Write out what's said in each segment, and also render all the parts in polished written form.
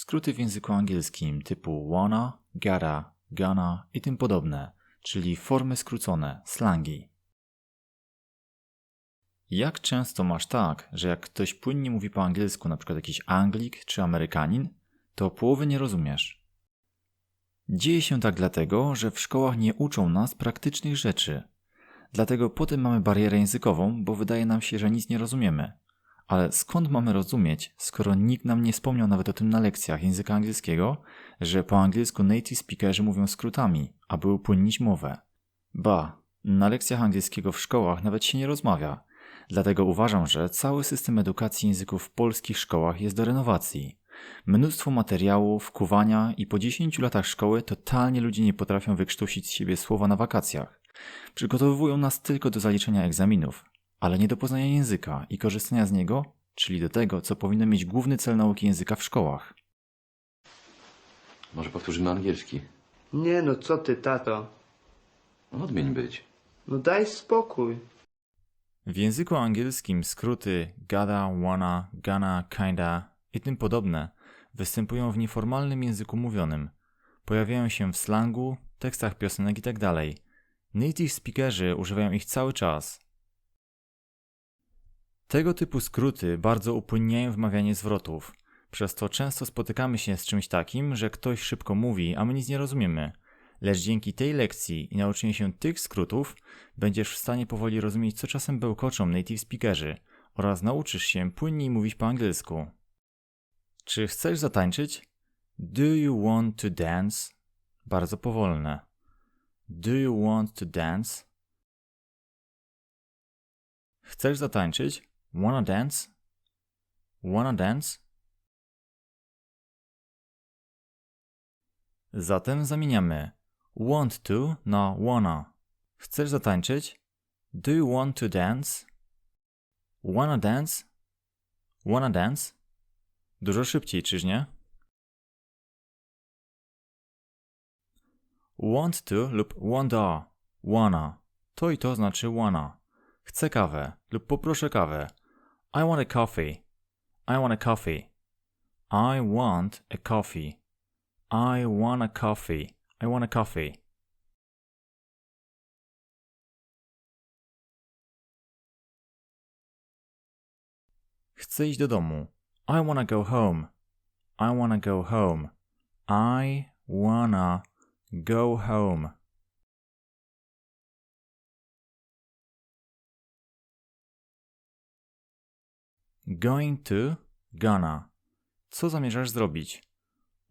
skróty w języku angielskim typu wanna, gotta, gonna i tym podobne, czyli formy skrócone, slangi. Jak często masz tak, że jak ktoś płynnie mówi po angielsku, np. jakiś Anglik czy Amerykanin, to połowy nie rozumiesz? Dzieje się tak dlatego, że w szkołach nie uczą nas praktycznych rzeczy. Dlatego potem mamy barierę językową, bo wydaje nam się, że nic nie rozumiemy. Ale skąd mamy rozumieć, skoro nikt nam nie wspomniał nawet o tym na lekcjach języka angielskiego, że po angielsku native speakerzy mówią skrótami, aby upłynnić mowę? Ba, na lekcjach angielskiego w szkołach nawet się nie rozmawia. Dlatego uważam, że cały system edukacji języków w polskich szkołach jest do renowacji. Mnóstwo materiałów, wkuwania i po 10 latach szkoły totalnie ludzie nie potrafią wykształcić z siebie słowa na wakacjach. Przygotowują nas tylko do zaliczenia egzaminów, ale nie do poznania języka i korzystania z niego, czyli do tego, co powinno mieć główny cel nauki języka w szkołach. Może powtórzymy angielski? Nie no, co ty, tato? Odmień być. No daj spokój. W języku angielskim skróty gotta, wanna, gonna, kinda i tym podobne występują w nieformalnym języku mówionym. Pojawiają się w slangu, tekstach piosenek itd. Native speakerzy używają ich cały czas. Tego typu skróty bardzo upłynniają wymawianie zwrotów. Przez to często spotykamy się z czymś takim, że ktoś szybko mówi, a my nic nie rozumiemy. Lecz dzięki tej lekcji i nauczeniu się tych skrótów będziesz w stanie powoli rozumieć, co czasem bełkoczą native speakerzy oraz nauczysz się płynniej mówić po angielsku. Czy chcesz zatańczyć? Do you want to dance? Bardzo powolne. Do you want to dance? Chcesz zatańczyć? Wanna dance? Wanna dance? Zatem zamieniamy want to na wanna. Chcesz zatańczyć? Do you want to dance? Wanna dance? Wanna dance? Dużo szybciej, czyż nie? Want to lub wanda, wanna. To i to znaczy wanna. Chcę kawę lub poproszę kawę. I want a coffee. I want a coffee. I want a coffee. I want a coffee. I want a coffee. Chcę iść do domu. I wanna go home. I wanna go home. I wanna go home. Going to, gonna. Co zamierzasz zrobić?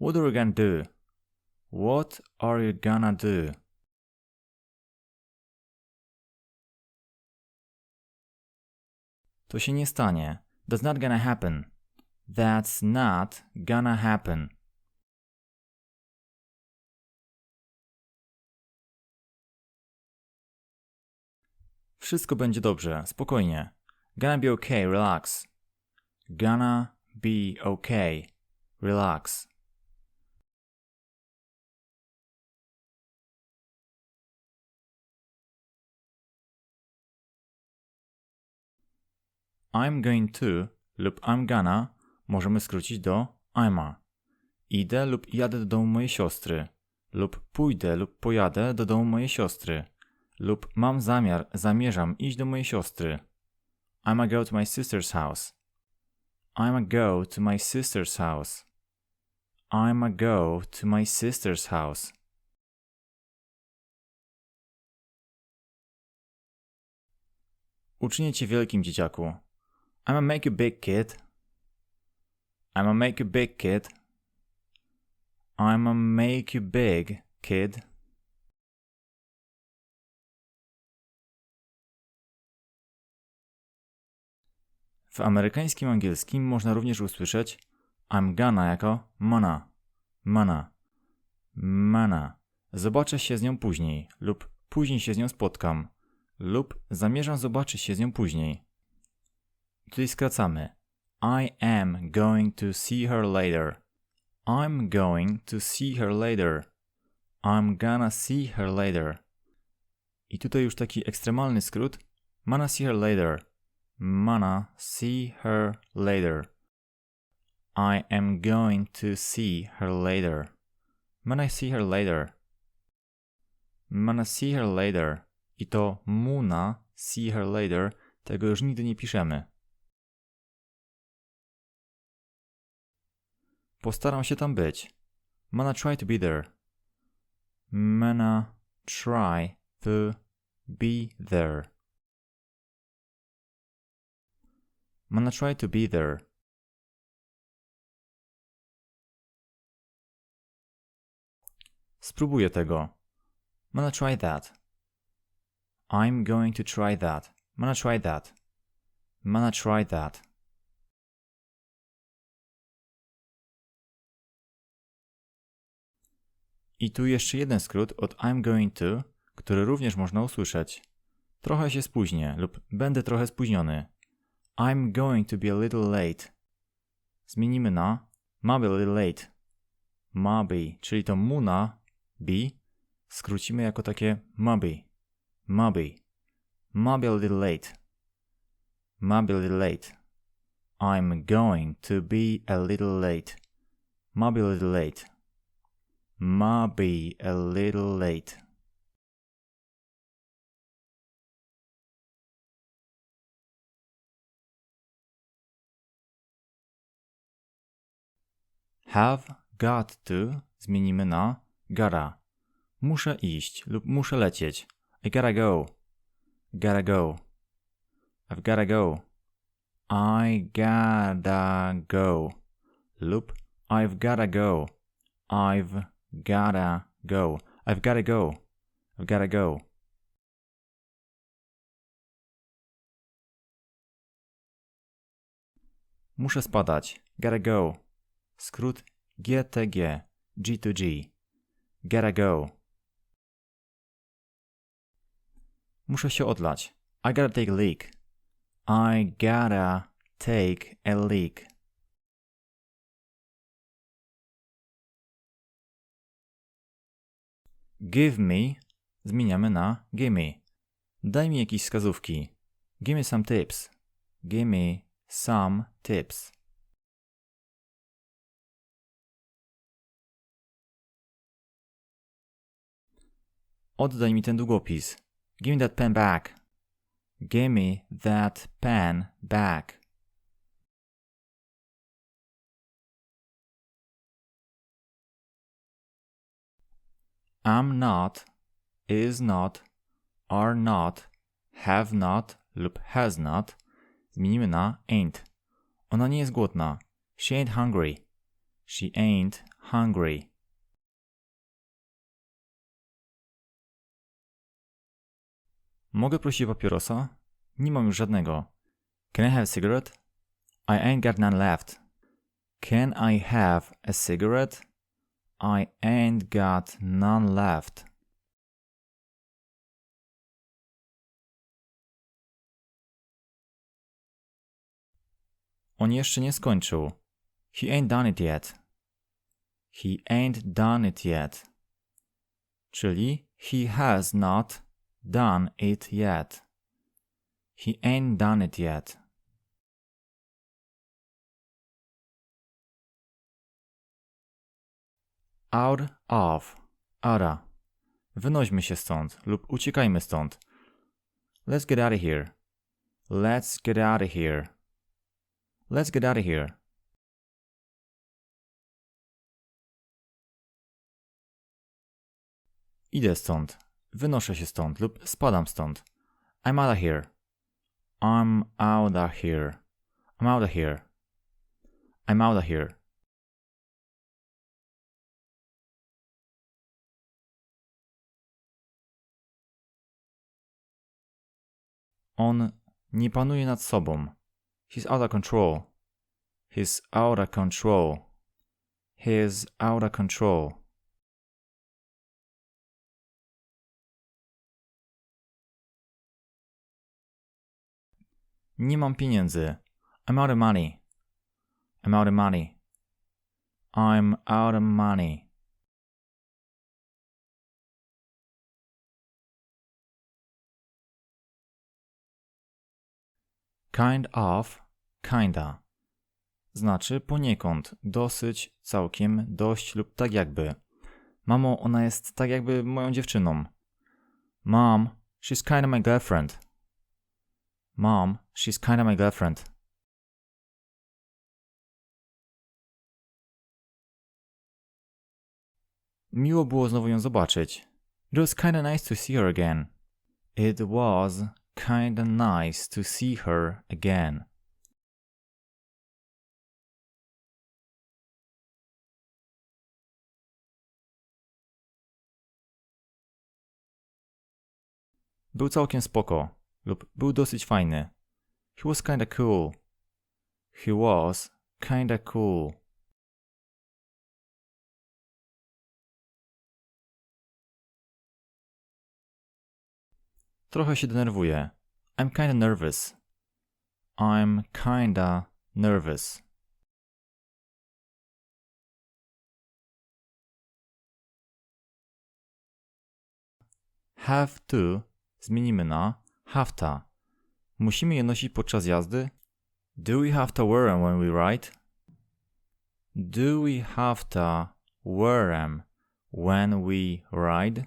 What are you gonna do? What are you gonna do? To się nie stanie. That's not gonna happen. That's not gonna happen. Wszystko będzie dobrze, spokojnie. Gonna be okay, relax. Gonna be okay, relax. I'm going to lub I'm gonna możemy skrócić do I'ma. Idę lub jadę do domu mojej siostry. Lub pójdę lub pojadę do domu mojej siostry. Lub mam zamiar, zamierzam iść do mojej siostry. I'ma go to my sister's house. I'ma go to my sister's house. I'ma go to my sister's house. Uczynię cię wielkim, dzieciaku. I'ma make you big, kid. I'ma make you big, kid. I'ma make you big, kid. W amerykańskim angielskim można również usłyszeć I'm gonna jako mona, mana, mana. Zobaczę się z nią później lub później się z nią spotkam lub zamierzam zobaczyć się z nią później. Tutaj skracamy. I am going to see her later. I'm going to see her later. I'm gonna see her later. I tutaj już taki ekstremalny skrót. Gonna see her later. Gonna see her later. I am going to see her later. I'm gonna see her later. I'm gonna see her later. I to muna see her later, tego już nigdy nie piszemy. Postaram się tam być. I'm gonna try to be there. I'm gonna try to be there. I'm gonna try to be there. Spróbuję tego. I'm gonna try that. I'm going to try that. I'm gonna try that. I'm gonna try that. I tu jeszcze jeden skrót od I'm going to, który również można usłyszeć. Trochę się spóźnię lub będę trochę spóźniony. I'm going to be a little late. Zmienimy na ma be a little late. Ma be, czyli to mu na be skrócimy jako takie ma be. Ma be. Ma be a little late. Ma be a little late. I'm going to be a little late. Ma be a little late. Ma be a little late. Have got to zmienimy na gotta. Muszę iść lub muszę lecieć. I gotta go. Gotta go. I've gotta go. I gotta go. Lub I've gotta go. I've gotta go. I've gotta go. I've gotta go. Muszę spadać. Gotta go. Skrót GTG. G2G. Gotta go. Muszę się odlać. I gotta take a leak. I gotta take a leak. Give me zmieniamy na gimme. Daj mi jakieś wskazówki. Give me some tips. Give me some tips. Oddaj mi ten długopis. Give me that pen back. Give me that pen back. I'm not, is not, are not, have not lub has not zmienimy na ain't. Ona nie jest głodna. She ain't hungry. She ain't hungry. Mogę prosić o papierosa? Nie mam już żadnego. Can I have a cigarette? I ain't got none left. Can I have a cigarette? I ain't got none left. On jeszcze nie skończył. He ain't done it yet. He ain't done it yet. Czyli he has not done it yet. He ain't done it yet. Out of. Outta. Wynośmy się stąd lub uciekajmy stąd. Let's get out of here. Let's get out of here. Let's get out of here. Idę stąd. Wynoszę się stąd lub spadam stąd. I'm out of here. I'm out of here. I'm out of here. I'm out of here. On nie panuje nad sobą. He's out of control. He's out of control. He's out of control. Nie mam pieniędzy. I'm out of money. I'm out of money. I'm out of money. Kind of, kinda. znaczy poniekąd, dosyć, całkiem, dość lub tak jakby. Mamo, ona jest tak jakby moją dziewczyną. Mom, she's kinda my girlfriend. Mom, she's kinda my girlfriend. Miło było znowu ją zobaczyć. It was kinda nice to see her again. It was kinda nice to see her again. Był całkiem spoko lub był dosyć fajny. He was kinda cool. He was kinda cool. Trochę się denerwuję. I'm kinda nervous. I'm kinda nervous. Have to zmienimy na have to. Musimy je nosić podczas jazdy? Do we have to wear them when we ride? Do we have to wear them when we ride?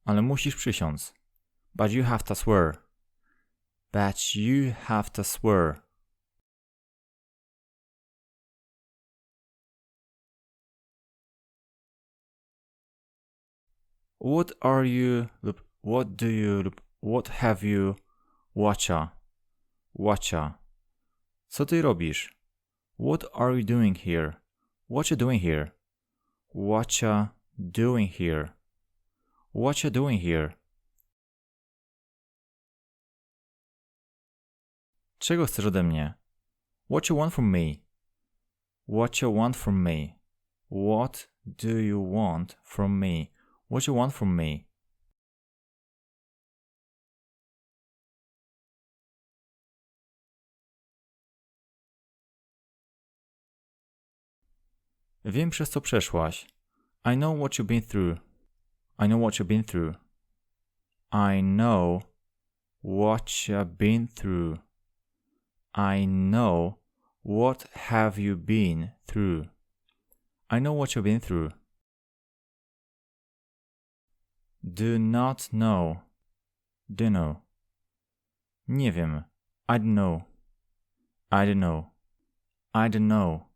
Ale musisz przysiąc. But you have to swear. But you have to swear. What are you lub what do you lub what have you watcha. Co ty robisz? What are you doing here? What you doing here? Watcha doing here? What you doing here? Czego chcesz ode mnie? What you want from me? What you want from me? What do you want from me? What you want from me? Wiem, przez co przeszłaś. I know what you've been through. I know what you've been through. I know what you've been through. I know what have you been through. I know what you've been through. Do not know. Do know. Nie wiem. I don't know. I don't know. I don't know.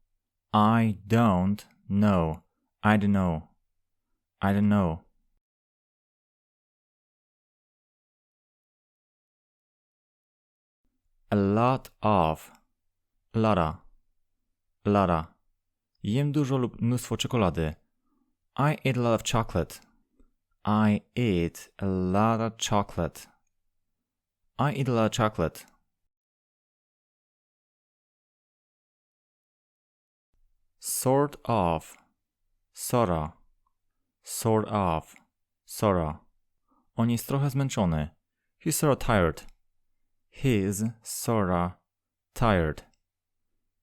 I don't know. I don't know. I don't know. A lot of. Lotta. Lotta. Jem dużo lub mnóstwo czekolady. I eat a lot of chocolate. I eat a lot of chocolate. I eat a lot of chocolate. Sort of. Sorta. Sort of. Sorta. On jest trochę zmęczony. He's sorta tired. He's sorta tired.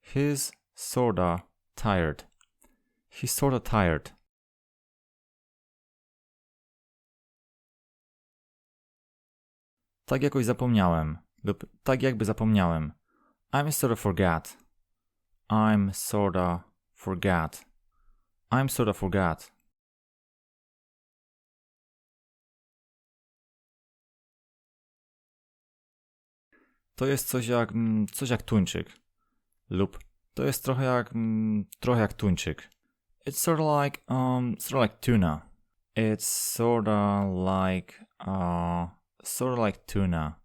He's sorta tired. He's sorta tired. Tak jakoś zapomniałem. Lub tak jakby zapomniałem. I'm sorta forgot. I'm sorta forgot. I'm sorta forgot. To jest coś jak tuńczyk. Lub to jest trochę jak tuńczyk. It's sort of like tuna. It's sort of like tuna.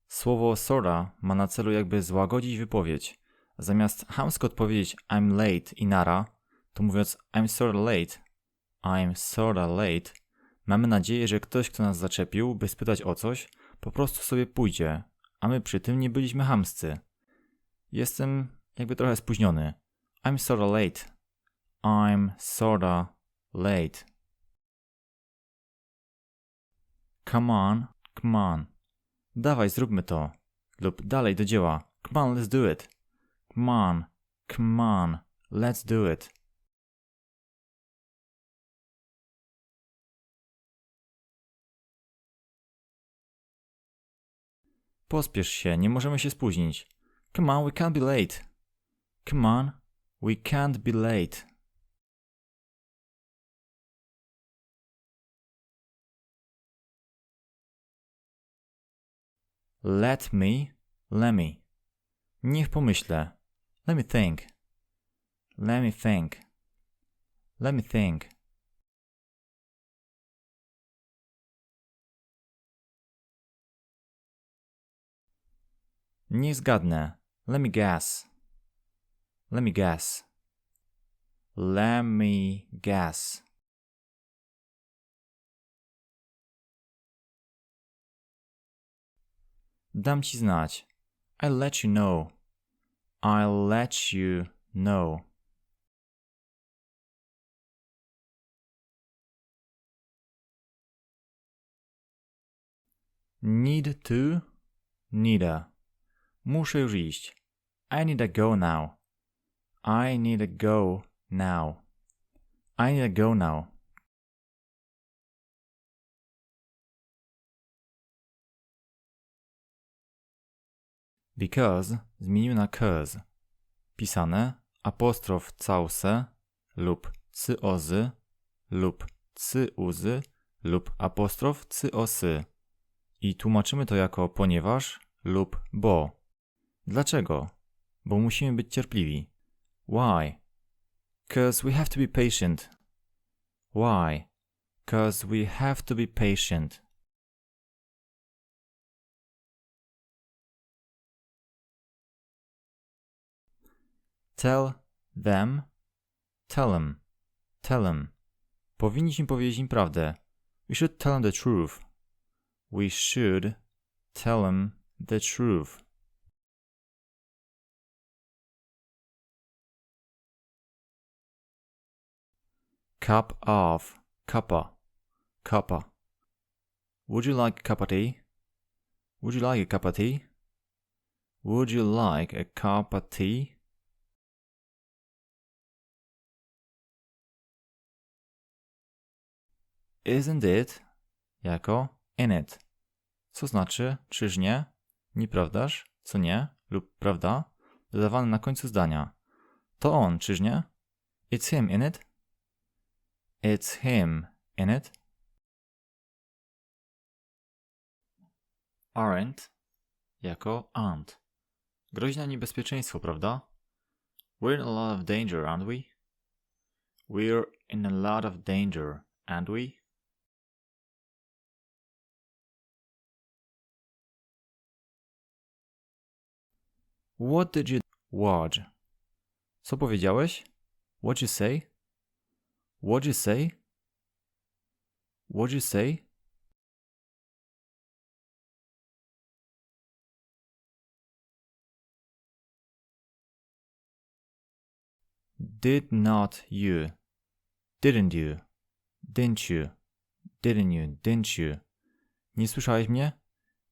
Słowo sorta ma na celu jakby złagodzić wypowiedź. Zamiast chamsko odpowiedzieć I'm late i nara, to mówiąc I'm sorta late, mamy nadzieję, że ktoś, kto nas zaczepił, by spytać o coś, po prostu sobie pójdzie, a my przy tym nie byliśmy chamscy. Jestem jakby trochę spóźniony. I'm sorta late. I'm sorta late. Come on, come on. Dawaj, zróbmy to. Lub dalej do dzieła. Come on, let's do it. Come on, let's do it. Pospiesz się, nie możemy się spóźnić. Come on, we can't be late. Come on, we can't be late. Let me. Niech pomyślę. Let me think. Let me think. Let me think. Niech zgadnę. Let me guess. Let me guess. Let me guess. Dam ci znać. I'll let you know. I'll let you know. Need to. Needa. Muszę już iść. I need to go now. I need to go now. I need to go now. Because zmienił na cause. Pisane apostrof cause lub cyozy lub cyuzy lub apostrof cyosy. I tłumaczymy to jako ponieważ lub bo. Dlaczego? Bo musimy być cierpliwi. Why? 'Cause we have to be patient. Why? 'Cause we have to be patient. Tell them. Tell them. Powinniśmy powiedzieć im prawdę. We should tell them the truth. We should tell them the truth. Cup of. Cuppa. Cuppa. Would you like a cup of tea? Would you like a cup of tea? Would you like a cup of tea? Isn't it? Jako in it. Co znaczy, czyż nie? Nieprawdaż? Co nie? Lub prawda? Dodawane na końcu zdania. To on, czyż nie? It's him, in it? It's him, in it? Aren't? Jako aren't. Grozi nam niebezpieczeństwo, prawda? We're in a lot of danger, aren't we? We're in a lot of danger, aren't we? What did you watch? Co powiedziałeś? What you say? What you say? What you say? Did not you? Didn't you? Didn't you? Didn't you? Didn't you? Nie słyszałeś mnie?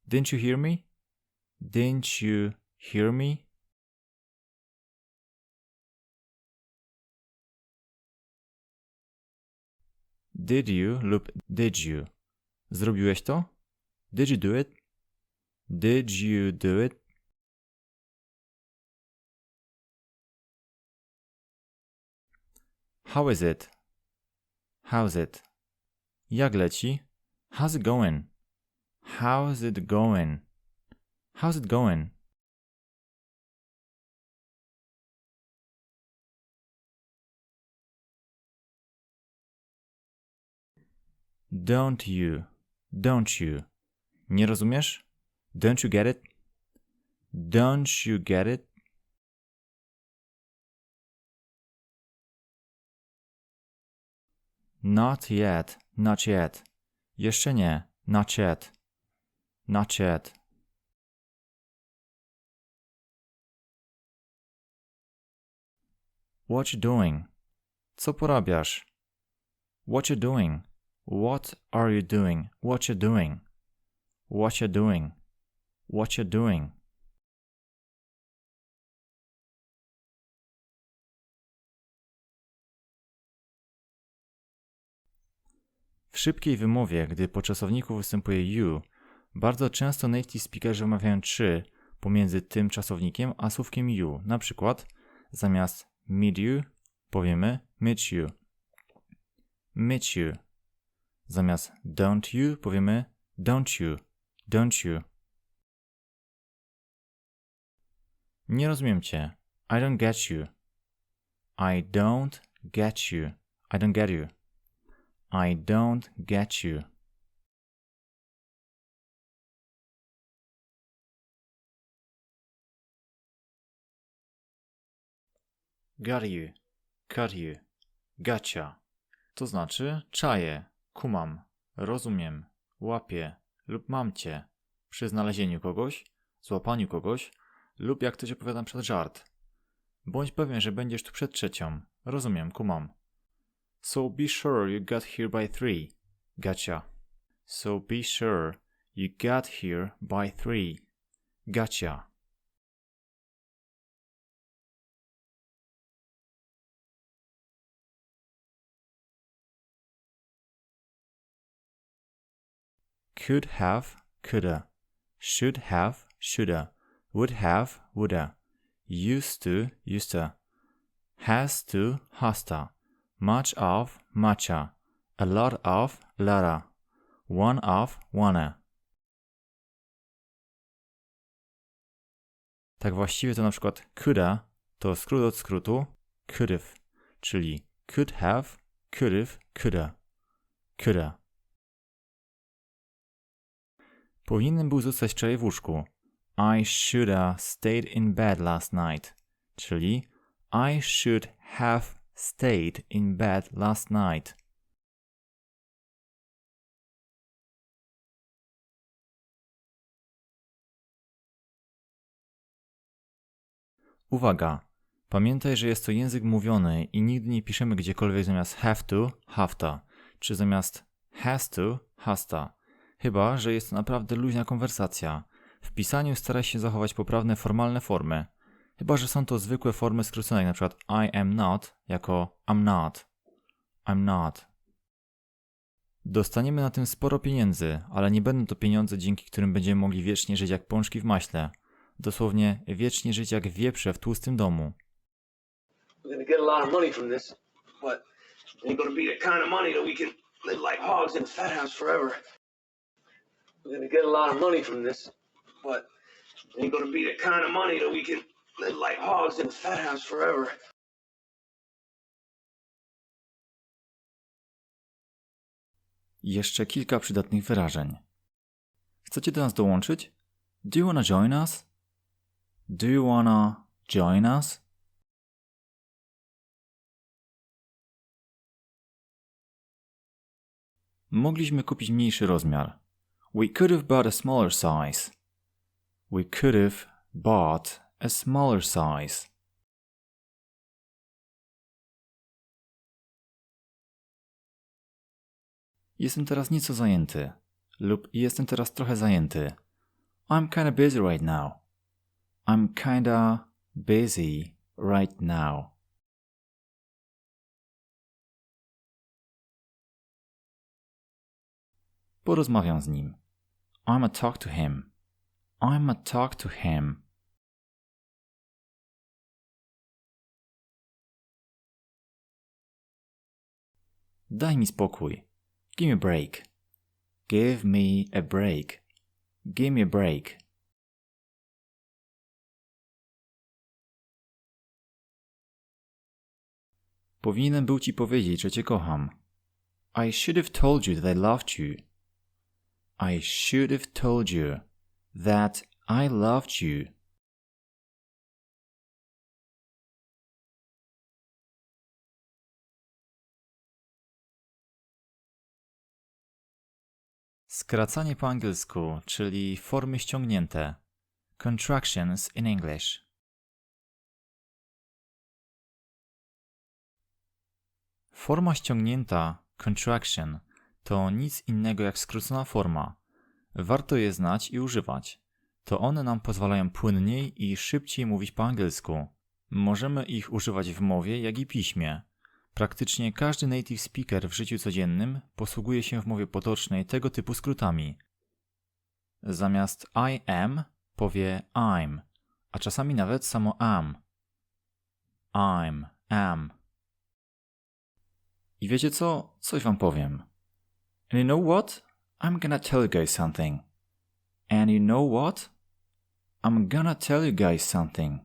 Didn't you hear me? Didn't you hear me? Did you lub did you? Zrobiłeś to? Did you do it? Did you do it? How is it? How's it? Jak leci? How's it going? How's it going? How's it going? Don't you? Don't you? Nie rozumiesz? Don't you get it? Don't you get it? Not yet. Not yet. Jeszcze nie. Not yet. Not yet. What you doing? Co porabiasz? What you doing? What are you doing? What you doing? What you doing? What you doing? W szybkiej wymowie, gdy po czasowniku występuje you, Bardzo często native speakerzy wymawiają 3 pomiędzy tym czasownikiem a słówkiem you. Na przykład zamiast meet you powiemy meet you. Meet you. Zamiast don't you powiemy don't you. Don't you. Nie rozumiem cię. I don't get you. I don't get you. I don't get you. I don't get you. Got you. Cut you. Gotcha. To znaczy czaję, kumam, rozumiem, łapię lub mam cię przy znalezieniu kogoś, złapaniu kogoś lub jak ktoś opowiada przed żart. Bądź pewien, że będziesz tu przed 3. Rozumiem, kumam. So be sure you got here by 3. Gotcha. So be sure you got here by 3. Gotcha. Could have, coulda. Should have, shoulda. Would have, woulda. Used to, useda. Has to, hasta. Much of, mucha. A lot of, lotta. One of, wanna. Tak właściwie to na przykład coulda to skrót od skrótu could've, czyli could have, could've, coulda. Coulda. Powinienem był zostać wczoraj w łóżku. I shoulda stayed in bed last night. Czyli I should have stayed in bed last night. Uwaga! Pamiętaj, że jest to język mówiony i nigdy nie piszemy gdziekolwiek zamiast have to, hafta, czy zamiast has to, hasta. Chyba że jest to naprawdę luźna konwersacja. W pisaniu staraj się zachować poprawne formalne formy. Chyba że są to zwykłe formy skrócone, jak np. I am not jako I'm not. I'm not. Dostaniemy na tym sporo pieniędzy, ale nie będą to pieniądze, dzięki którym będziemy mogli wiecznie żyć jak pączki w maśle. Dosłownie wiecznie żyć jak wieprze w tłustym domu. We're gonna get a lot of money from this, but it ain't gonna be the kind of money that we can live like hogs in a fat house forever. We're gonna get a lot of money from this, but it ain't gonna be the kind of money that we can live like hogs in a fat house forever. Jeszcze kilka przydatnych wyrażeń. Chcecie do nas dołączyć? Do you wanna join us? Do you wanna join us? Mogliśmy kupić mniejszy rozmiar. We could have bought a smaller size. We could have bought a smaller size. Jestem teraz nieco zajęty. Lub jestem teraz trochę zajęty. I'm kinda busy right now. I'm kinda busy right now. Porozmawiam z nim. I'ma talk to him. I'ma talk to him. Daj mi spokój. Give me a break. Give me a break. Give me a break. Powinienem był ci powiedzieć, że cię kocham. I should have told you that I loved you. I should have told you that I loved you. Skracanie po angielsku, czyli formy ściągnięte. Contractions in English. Forma ściągnięta, contraction, to nic innego jak skrócona forma. Warto je znać i używać. To one nam pozwalają płynniej i szybciej mówić po angielsku. Możemy ich używać w mowie, jak i piśmie. Praktycznie każdy native speaker w życiu codziennym posługuje się w mowie potocznej tego typu skrótami. Zamiast I am powie I'm, a czasami nawet samo am. I'm, am. I wiecie co? Coś wam powiem. And you know what? I'm gonna tell you guys something. And you know what? I'm gonna tell you guys something.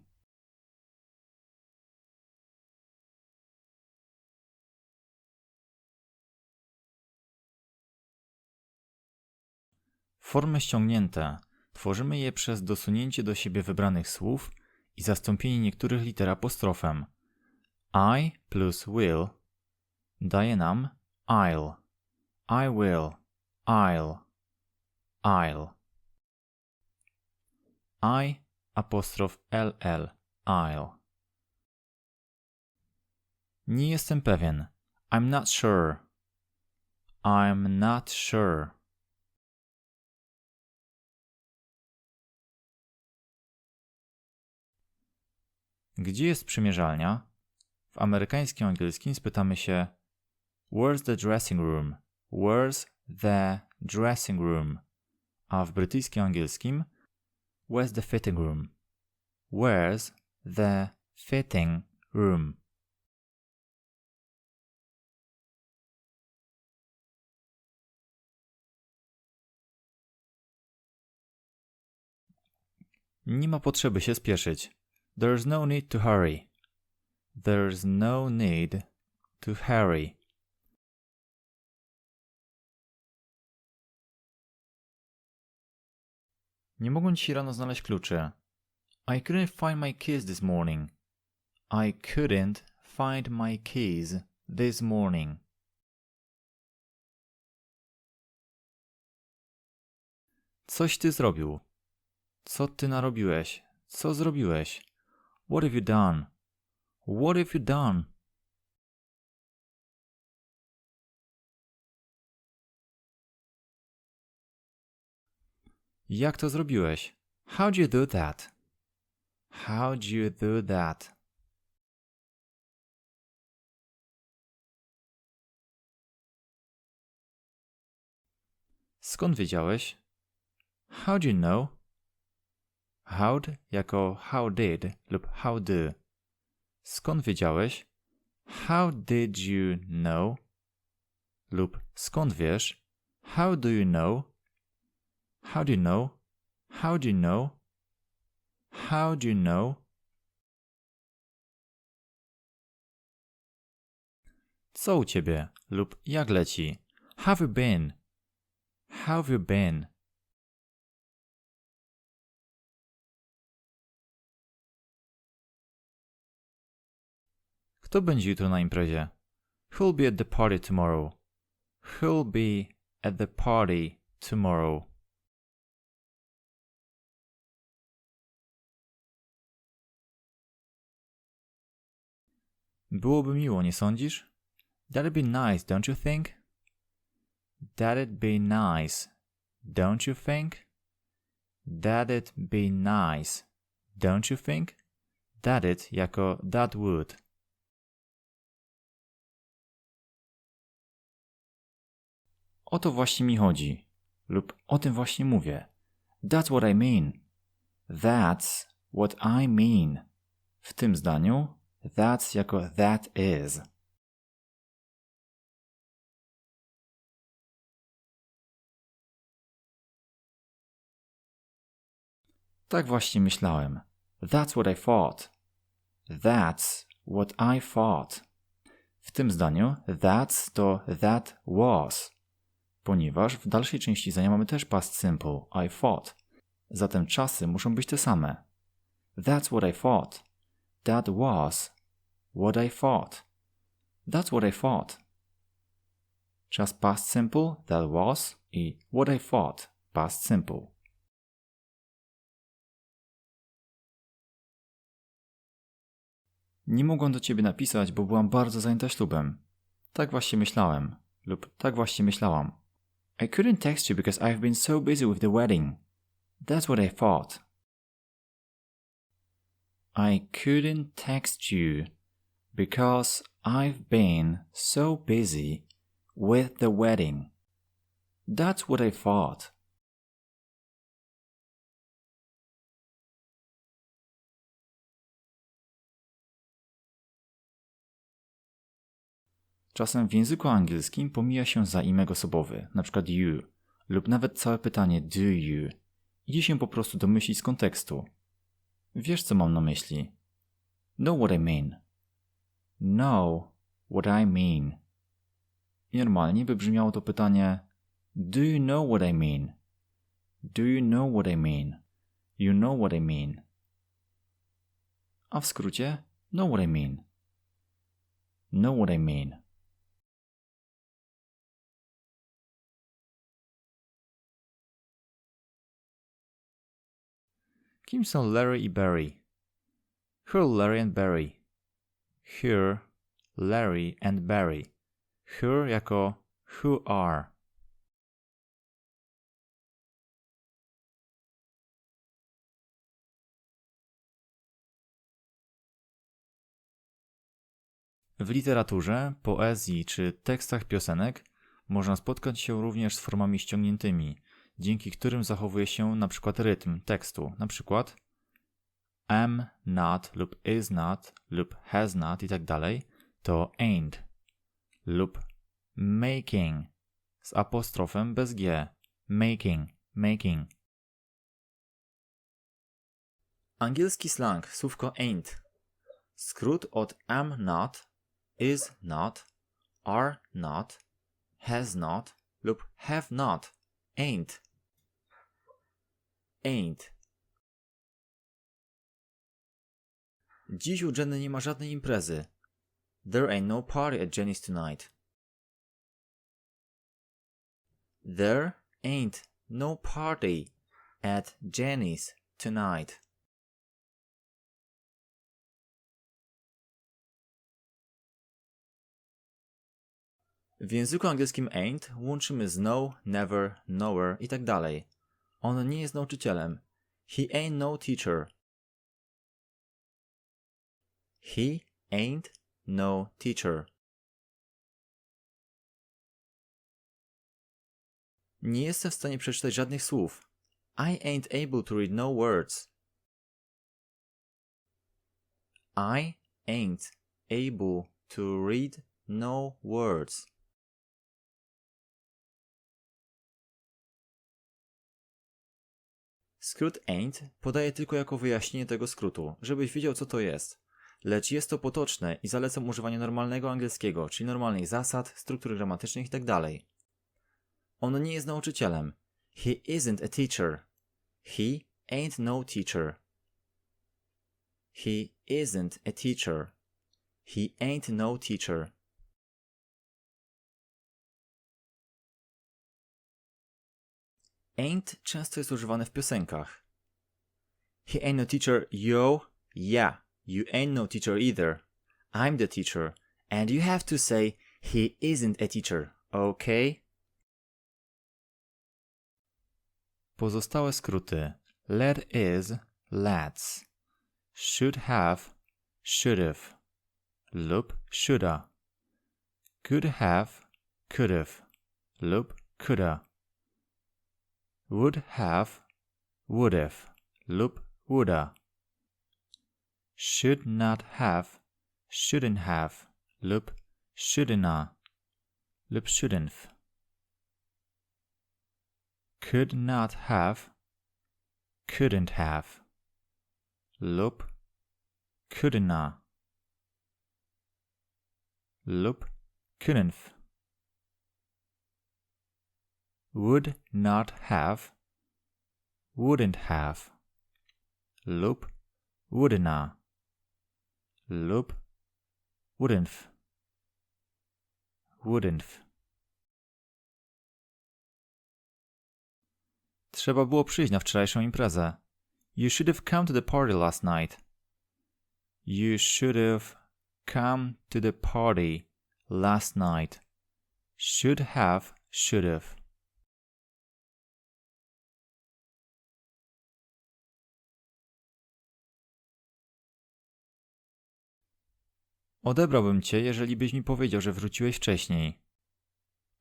Formy ściągnięte. Tworzymy je przez dosunięcie do siebie wybranych słów i zastąpienie niektórych liter apostrofem. I plus will daje nam I'll. I will. I'll. I'll. I apostrof ll. I'll. Nie jestem pewien. I'm not sure. I'm not sure. Gdzie jest przymierzalnia? W amerykańskim angielskim spytamy się Where's the dressing room? Where's the dressing room? A w brytyjskim angielskim Where's the fitting room? Where's the fitting room? Nie ma potrzeby się spieszyć. There's no need to hurry. There's no need to hurry. Nie mogłem dzisiaj rano znaleźć kluczy. I couldn't find my keys this morning. I couldn't find my keys this morning. Coś ty zrobił. Co ty narobiłeś? Co zrobiłeś? What have you done? What have you done? Jak to zrobiłeś? How'd you do that? How'd you do that? Skąd wiedziałeś? How'd you know? How'd jako how did lub how do. Skąd wiedziałeś? How did you know? Lub skąd wiesz? How do you know? How do you know? How do you know? How do you know? Co u ciebie? Lub jak leci? How have you been? How have you been? Kto będzie jutro na imprezie? Who'll be at the party tomorrow? Who'll be at the party tomorrow? Byłoby miło, nie sądzisz? That'd be nice, don't you think? That'd be nice, don't you think? That'd be nice, don't you think? That'd jako that would. O to właśnie mi chodzi. Lub o tym właśnie mówię. That's what I mean. That's what I mean. W tym zdaniu that's jako that is. Tak właśnie myślałem. That's what I thought. That's what I thought. W tym zdaniu that's to that was. Ponieważ w dalszej części zdania mamy też past simple, I thought. Zatem czasy muszą być te same. That's what I thought. That was what I thought. That's what I thought. Czas past simple, that was i what I thought, past simple. Nie mogłam do ciebie napisać, bo byłam bardzo zajęta ślubem. Tak właśnie myślałem. Lub tak właśnie myślałam. I couldn't text you because I've been so busy with the wedding. That's what I thought. I couldn't text you because I've been so busy with the wedding. That's what I thought. Czasem w języku angielskim pomija się zaimek osobowy, np. you, lub nawet całe pytanie do you. Idzie się po prostu domyślić z kontekstu. Wiesz, co mam na myśli. Know what I mean. Know what I mean. I normalnie by brzmiało to pytanie do you know what I mean? Do you know what I mean? You know what I mean. A w skrócie know what I mean. Know what I mean. Kim są Larry i Barry? Who are Larry and Barry? Here, Larry and Barry. Here jako who are. W literaturze, poezji czy tekstach piosenek można spotkać się również z formami ściągniętymi, dzięki którym zachowuje się np. rytm tekstu, np. am not lub is not lub has not itd. to ain't lub making z apostrofem bez g, making, making. Angielski slang, słówko ain't, skrót od am not, is not, are not, has not lub have not, ain't. Ain't. Dziś u Jenny nie ma żadnej imprezy. There ain't no party at Jenny's tonight. There ain't no party at Jenny's tonight. W języku angielskim ain't łączymy z no, never, nowhere itd. On nie jest nauczycielem. He ain't no teacher. He ain't no teacher. Nie jestem w stanie przeczytać żadnych słów. I ain't able to read no words. I ain't able to read no words. Skrót ain't podaję tylko jako wyjaśnienie tego skrótu, żebyś wiedział, co to jest. Lecz jest to potoczne i zalecam używanie normalnego angielskiego, czyli normalnych zasad, struktur gramatycznych itd. On nie jest nauczycielem. He isn't a teacher. He ain't no teacher. He isn't a teacher. He ain't no teacher. Ain't często jest używane w piosenkach. He ain't no teacher, yo, yeah, you ain't no teacher either. I'm the teacher, and you have to say he isn't a teacher, okay? Pozostałe skróty let is, let's, should have, should've, lub shoulda, could have, could've, lub coulda, would have, would've, lub woulda, should not have, shouldn't have, lub shouldn't, lub shouldn't, could not have, couldn't have, lub couldn't, lub couldn't, would not have, wouldn't have, lub wouldn't, lub wouldn't, wouldn't. Trzeba było przyjść na wczorajszą imprezę. You should have come to the party last night. You should have come to the party last night. Should have, should have. Odebrałbym cię, jeżeli byś mi powiedział, że wróciłeś wcześniej.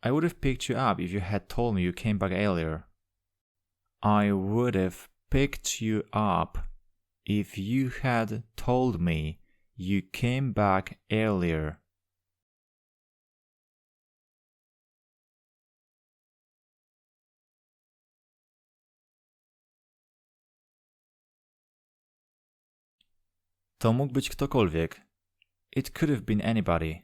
I would have picked you up if you had told me you came back earlier. I would have picked you up if you had told me you came back earlier. To mógł być ktokolwiek. It could have been anybody.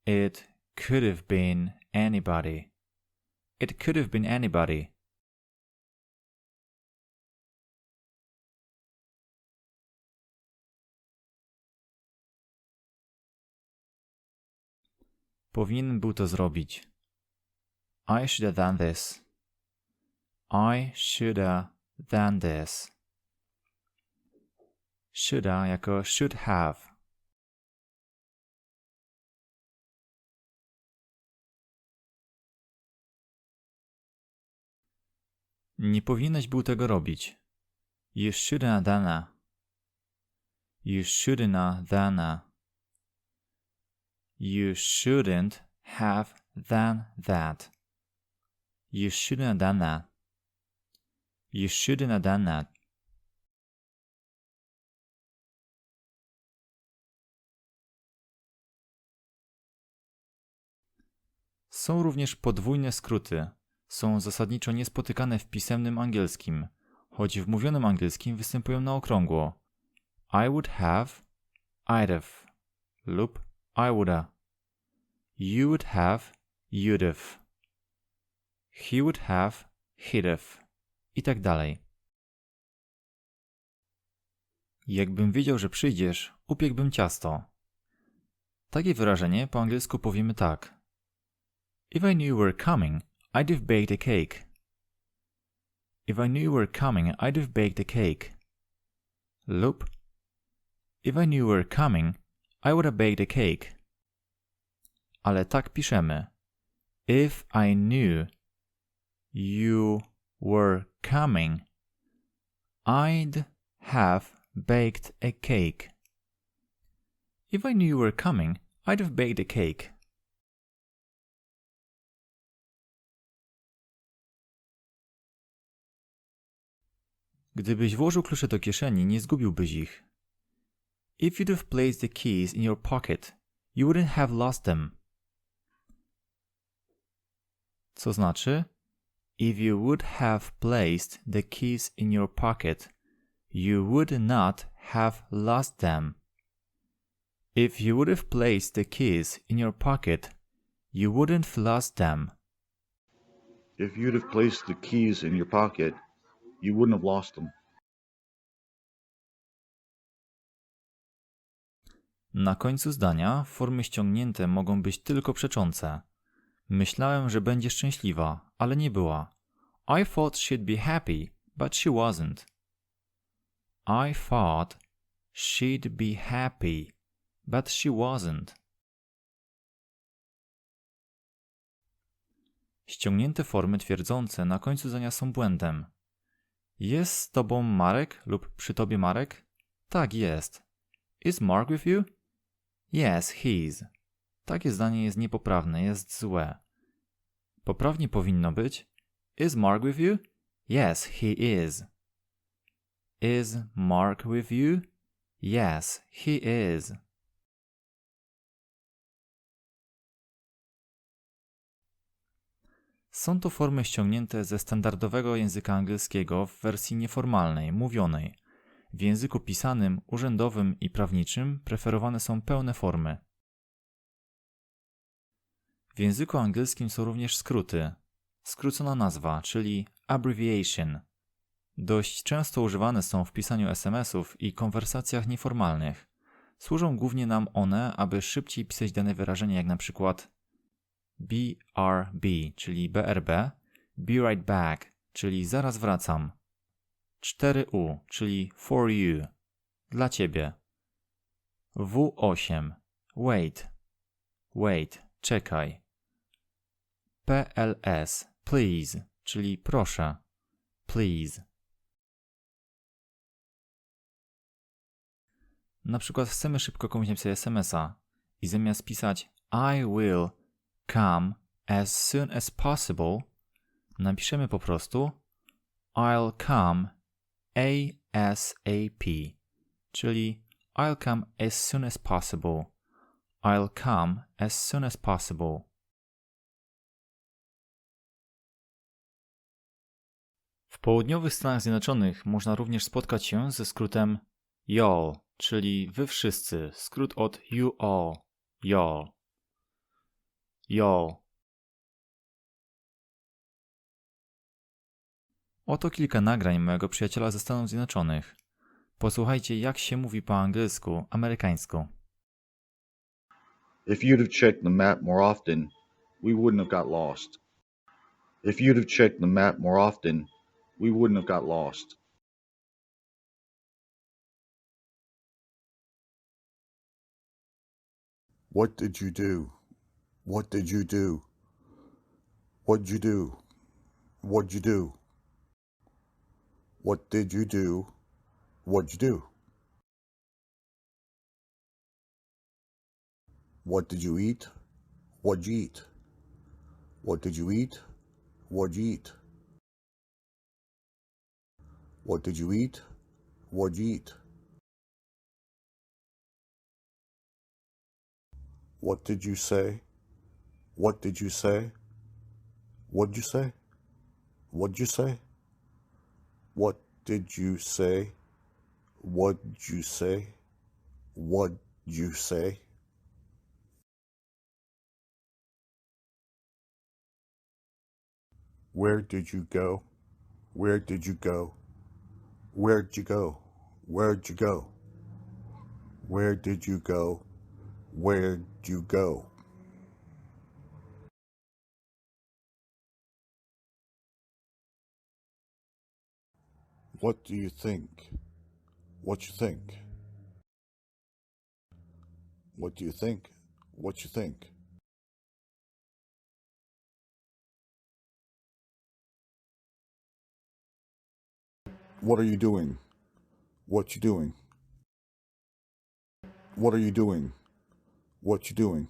It could have been anybody. It could have been anybody. Powinien był to zrobić. I should have done this. I should have done this. Shoulda jako should have. Nie powinieneś był tego robić. You shouldn't have done that. You shouldn't have done that. You shouldn't have done that. You shouldn't have done that. You shouldn't have done that. Są również podwójne skróty. Są zasadniczo niespotykane w pisemnym angielskim, choć w mówionym angielskim występują na okrągło. I would have, I'd have lub I woulda. You would have, you'd have. He would have, he'd have. I tak dalej. Jakbym wiedział, że przyjdziesz, upiekłbym ciasto. Takie wyrażenie po angielsku powiemy tak. If I knew you were coming, I'd have baked a cake. If I knew you were coming, I'd have baked a cake. Lub If I knew you were coming, I would have baked a cake. Ale tak piszemy. If I knew you were coming, I'd have baked a cake. If I knew you were coming, I'd have baked a cake. Gdybyś włożył klucze do kieszeni, nie zgubiłbyś ich. If you'd have placed the keys in your pocket, you wouldn't have lost them. Co znaczy? If you would have placed the keys in your pocket, you would not have lost them. If you would have placed the keys in your pocket, you wouldn't have lost them. If you'd have placed the keys in your pocket, you wouldn't have lost them. Na końcu zdania formy ściągnięte mogą być tylko przeczące. Myślałem, że będzie szczęśliwa, ale nie była. I thought she'd be happy, but she wasn't. I thought she'd be happy, but she wasn't. Ściągnięte formy twierdzące na końcu zdania są błędem. Jest z tobą Marek lub przy tobie Marek? Tak, jest. Is Mark with you? Yes, he's. Takie zdanie jest niepoprawne, jest złe. Poprawnie powinno być Is Mark with you? Yes, he is. Is Mark with you? Yes, he is. Są to formy ściągnięte ze standardowego języka angielskiego w wersji nieformalnej, mówionej. W języku pisanym, urzędowym i prawniczym preferowane są pełne formy. W języku angielskim są również skróty. Skrócona nazwa, czyli abbreviation. Dość często używane są w pisaniu SMS-ów i konwersacjach nieformalnych. Służą głównie nam one, aby szybciej pisać dane wyrażenie, jak na przykład BRB, czyli BRB, Be Right Back, czyli zaraz wracam, 4U, czyli For You, dla ciebie, W8, Wait, czekaj, PLS, Please, czyli proszę, Please. Na przykład chcemy szybko komuś napisać SMS-a i zamiast pisać I will come as soon as possible, napiszemy po prostu I'll come ASAP, czyli I'll come as soon as possible. I'll come as soon as possible. W południowych Stanach Zjednoczonych można również spotkać się ze skrótem y'all, czyli wy wszyscy, skrót od you all, y'all. Y'all. Oto kilka nagrań mojego przyjaciela ze Stanów Zjednoczonych. Posłuchajcie, jak się mówi po angielsku, amerykańsku. If you'd have checked the map more often, we wouldn't have got lost. If you'd have checked the map more often, we wouldn't have got lost. What did you do? What did you do? What'd you do? What'd you do? What did you do? What'd you do? What did you eat? What'd you eat? What did you eat? What'd you eat? What did you eat? What'd you eat? What did you say? What did you say? What'd you say? What'd you say? What did you say? What'd you say? What'd you say? Where did you go? Where did you go? Where'd you go? Where'd you go? Where did you go? Where'd you go? What do you think? What you think? What do you think? What you think? What are you doing? What you doing? What are you doing? What you doing?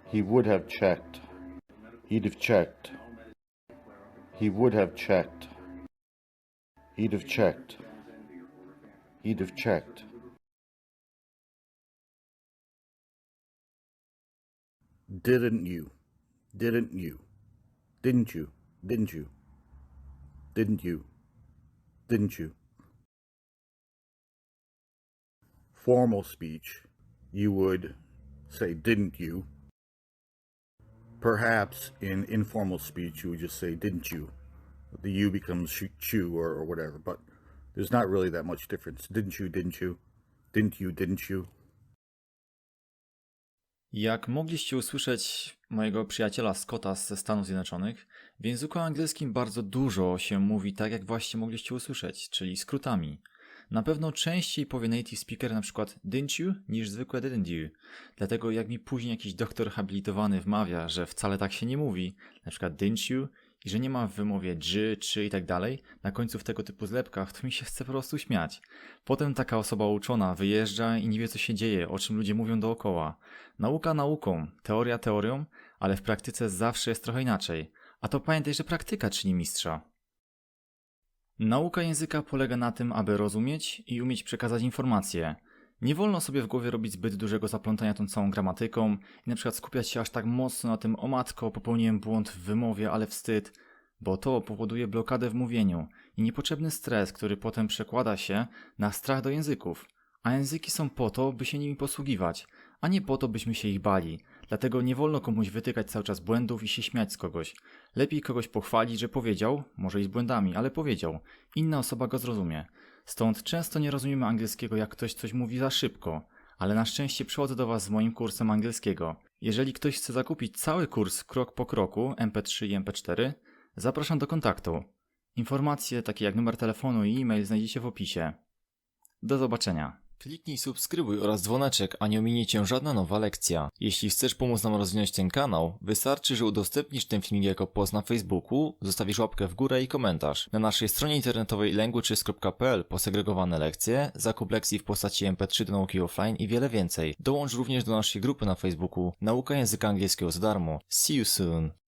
He would have checked. He'd have checked. He would have checked. He'd have checked. He'd have checked. Didn't you? Didn't you? Didn't you? Didn't you? Didn't you? Didn't you? Formal speech, you would say, didn't you? Perhaps in informal speech, you would just say, didn't you? The you becomes chew or whatever, but there's not really that much difference. Didn't you? Didn't you? Didn't you? Didn't you? Jak mogliście usłyszeć mojego przyjaciela Scotta ze Stanów Zjednoczonych, w języku angielskim bardzo dużo się mówi tak, jak właśnie mogliście usłyszeć, czyli skrótami. Na pewno częściej powie native speaker na przykład didn't you niż zwykłe didn't you. Dlatego jak mi później jakiś doktor habilitowany wmawia, że wcale tak się nie mówi, na przykład didn't you, i że nie ma w wymowie dży, czy i tak dalej, na końcu w tego typu zlepkach, to mi się chce po prostu śmiać. Potem taka osoba uczona wyjeżdża i nie wie, co się dzieje, o czym ludzie mówią dookoła. Nauka nauką, teoria teorią, ale w praktyce zawsze jest trochę inaczej. A to pamiętaj, że praktyka czyni mistrza. Nauka języka polega na tym, aby rozumieć i umieć przekazać informacje. Nie wolno sobie w głowie robić zbyt dużego zaplątania tą całą gramatyką i na przykład skupiać się aż tak mocno na tym, o matko, popełniłem błąd w wymowie, ale wstyd, bo to powoduje blokadę w mówieniu i niepotrzebny stres, który potem przekłada się na strach do języków. A języki są po to, by się nimi posługiwać, a nie po to, byśmy się ich bali. Dlatego nie wolno komuś wytykać cały czas błędów i się śmiać z kogoś. Lepiej kogoś pochwalić, że powiedział, może i z błędami, ale powiedział. Inna osoba go zrozumie. Stąd często nie rozumiemy angielskiego, jak ktoś coś mówi za szybko, ale na szczęście przychodzę do Was z moim kursem angielskiego. Jeżeli ktoś chce zakupić cały kurs krok po kroku, MP3 i MP4, zapraszam do kontaktu. Informacje takie jak numer telefonu i e-mail znajdziecie w opisie. Do zobaczenia. Kliknij subskrybuj oraz dzwoneczek, a nie ominie Cię żadna nowa lekcja. Jeśli chcesz pomóc nam rozwinąć ten kanał, wystarczy, że udostępnisz ten filmik jako post na Facebooku, zostawisz łapkę w górę i komentarz. Na naszej stronie internetowej languages.pl posegregowane lekcje, zakup lekcji w postaci MP3 do nauki offline i wiele więcej. Dołącz również do naszej grupy na Facebooku Nauka Języka Angielskiego za darmo. See you soon!